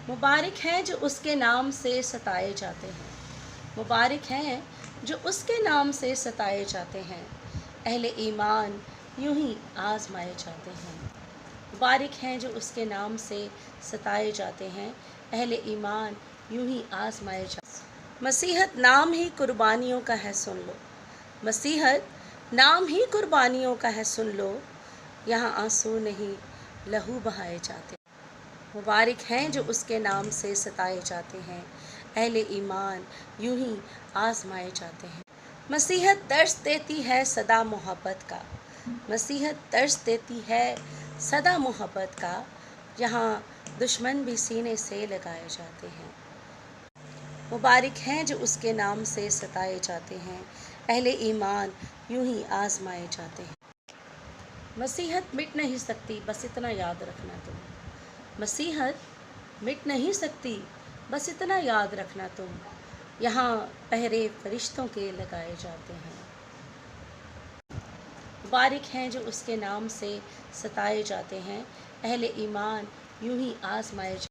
मुबारक हैं जो उसके नाम से सताए जाते हैं। मुबारक हैं जो उसके नाम से सताए जाते हैं। अहले ईमान यूं ही आजमाए जाते हैं। मुबारक हैं जो उसके नाम से सताए जाते हैं। अहले ईमान यूं ही आजमाए जाते हैं। मसीहत नाम ही कुर्बानियों का है, सुन लो। मसीहत नाम ही कुर्बानियों का है, सुन लो। यहाँ आंसू नहीं लहू बहाए जाते। मुबारक हैं जो उसके नाम से सताए जाते हैं। अहले ईमान यूं ही आजमाए जाते हैं। मसीहत दर्स देती है सदा मोहब्बत का। मसीहत दर्स देती है सदा मोहब्बत का। यहाँ दुश्मन भी सीने से लगाए जाते हैं। मुबारक हैं जो उसके नाम से सताए जाते हैं। अहले ईमान यूं ही आजमाए जाते हैं। मसीहत मिट नहीं सकती, बस इतना याद रखना तुम। मसीहत मिट नहीं सकती, बस इतना याद रखना तुम। यहाँ पहरे फरिश्तों के लगाए जाते हैं। मुबारक हैं जो उसके नाम से सताए जाते हैं। अहले ईमान यूं ही आजमाए